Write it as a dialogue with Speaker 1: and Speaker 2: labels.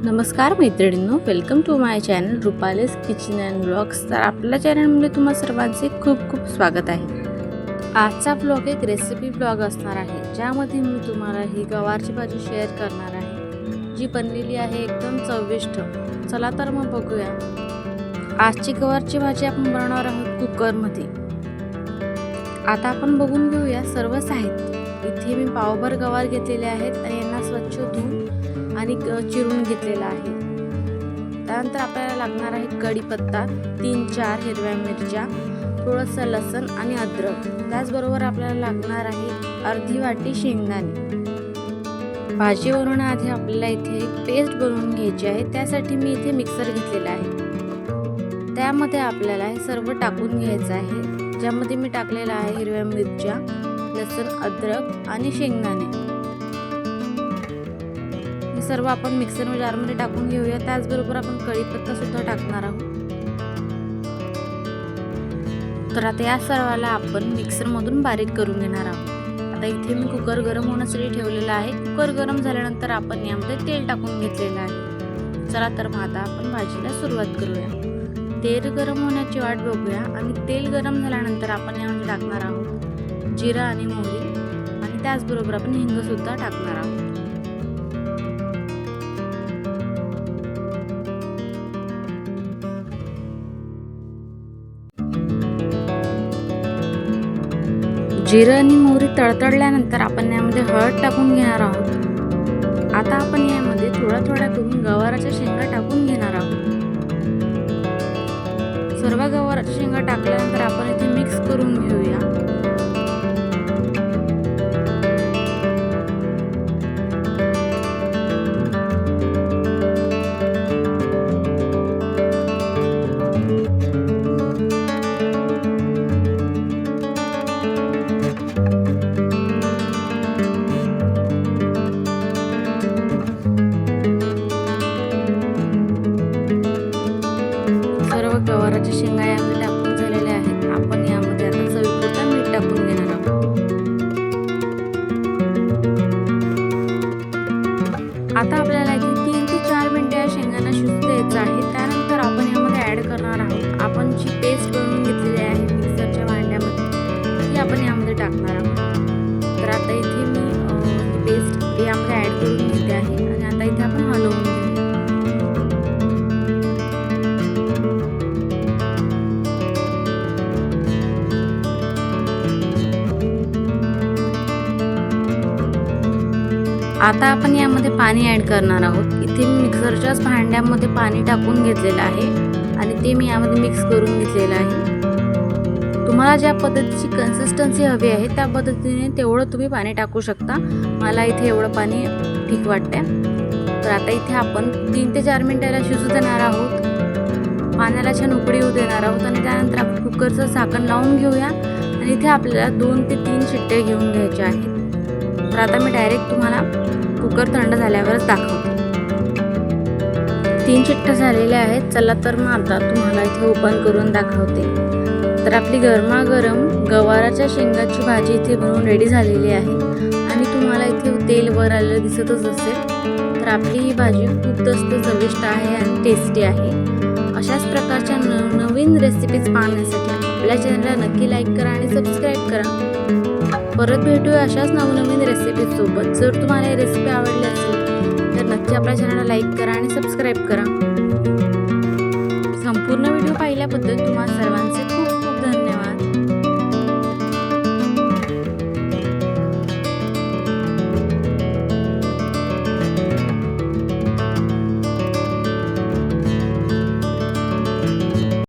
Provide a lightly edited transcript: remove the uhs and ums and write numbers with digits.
Speaker 1: नमस्कार मैत्रिणींनो, welcome to my channel Rupali's kitchen and blogs. तर आपल्या चॅनलमध्ये तुम्हा सर्वांचे खूप खूप स्वागत आहे। आजचा ब्लॉग एक रेसिपी ब्लॉग असणार आहे, ज्यामध्ये मी तुम्हाला ही गवारची भाजी शेअर करणार आहे, जी बनलेली आहे एकदम चविष्ट। चला तर मग बघूया। आजची गवारची भाजी आपण बनवणार आहोत कुकरमध्ये। आता आपण बघून घेऊया सर्व साहित्य। इथे मी पावभर गवार घेतलेले आहेत आणि यांना स्वच्छ धुवून आणि चिरून घेतलेला आहे। त्यानंतर आपल्याला लागणार आहे कढीपत्ता, 3-4 हिरव्या मिरच्या, थोडंसं लसूण आणि अद्रक। त्याचबरोबर आपल्याला लागणार आहे अर्धी वाटी शेंगदाणे। भाजी बनवण्याआधी आपल्याला इथे एक पेस्ट बनवून घ्यायची आहे। त्यासाठी मी इथे मिक्सर घेतलेला आहे। त्यामध्ये आपल्याला हे सर्व टाकून घ्यायचं आहे, ज्यामध्ये मी टाकलेला आहे हिरव्या मिरच्या, लसूण, अद्रक आणि शेंगदाणे। सर्व आपण मिक्सर जारमध्ये टाकून घेऊया। त्याचबरोबर आपण कढीपत्ता सुद्धा टाकणार आहोत। तर आता या सर्वाला आपण मिक्सर मधून बारीक करून घेणार आहोत। आता इथे मी कुकर गरम होण्यासाठी ठेवलेला आहे। कुकर गरम झाल्यानंतर आपण यामध्ये तेल टाकून घेतलेलं आहे। चला तर मग आता आपण भाजीला सुरुवात करूया। तेल गरम होण्याची वाट बघूया आणि तेल गरम झाल्यानंतर आपण यामध्ये टाकणार आहोत जिरा आणि मोहरी आणि त्याचबरोबर आपण हिंग सुद्धा टाकणार आहोत। जिरं आणि मोहरी तडतडल्यानंतर आपण यामध्ये हळद टाकून घेणार आहोत। आता आपण यामध्ये थोड्या थोड्या करून गवाराच्या शेंगा टाकून घेणार आहोत। सर्व गवाराच्या शेंगा टाकल्यानंतर आपण इथे मिक्स करून घेऊया। गवाराच्या शेंगा यामध्ये टाकून झालेल्या आहेत। आपण यामध्ये आता चवीपुरतं मीठ टाकून घेणार आहोत। आता आपल्याला इथे 3 ते 4 मिनिटे या शेंगांना शिजू द्यायचं आहे। त्यानंतर आपण यामध्ये ऍड करणार आहोत आपण जी पेस्ट बनवून घेतलेली आहे मिक्सरच्या भांड्यामध्ये, ती आपण यामध्ये टाकणार आहोत। तर आता इथे मी पेस्ट यामध्ये ऍड करून घेते आहे आणि आता इथे आपण हलवून घेऊया। आता आपण यामध्ये पाणी ऍड करणार आहोत। इथे मी मिक्सरच्याच भांड्यामध्ये पाणी टाकून घेतलेलं आहे आणि ते मी यामध्ये मिक्स करून घेतलेलं आहे। तुम्हाला ज्या पद्धतीची कन्सिस्टन्सी हवी आहे त्या पद्धतीने तेवढं तुम्ही पाणी टाकू शकता। मला इथे एवढं पाणी ठीक वाटतंय। तर आता इथे आपण 3 ते 4 मिनिटाला शिजू देणार आहोत। पाण्याला छान उकळी येऊ देणार आहोत आणि त्यानंतर आपण कुकरचं झाकण लावून घेऊया आणि इथे आपल्याला 2 ते 3 शिट्ट्या घेऊन घ्यायच्या आहेत। तर आता मी डायरेक्ट तुम्हाला कुकर थंड झाल्यावरच दाखवते। 3 शिट्ट्या झालेल्या आहेत। चला तर मग आता तुम्हाला इथे ओपन करून दाखवते। तर आपली गरमागरम गवाराच्या शेंगाची भाजी इथे बनवून रेडी झालेली आहे आणि तुम्हाला इथे तेल वर आलेलं दिसतच असेल। तर आपली ही भाजी खूप जास्त चविष्ट आहे आणि टेस्टी आहे। अशाच प्रकारच्या नवीन रेसिपीज पाहण्यासाठी आपल्या चॅनलला नक्की लाईक करा आणि सबस्क्राईब करा। परत भेटूया अशाच नवनवीन रेसिपी सोबत। जर तुम्हाला ही रेसिपी आवडली असेल तर नक्की आपल्या चॅनलला लाईक करा आणि सबस्क्राईब करा। संपूर्ण व्हिडिओ पाहिल्याबद्दल तुम्हा सर्वांचे खूप खूप धन्यवाद।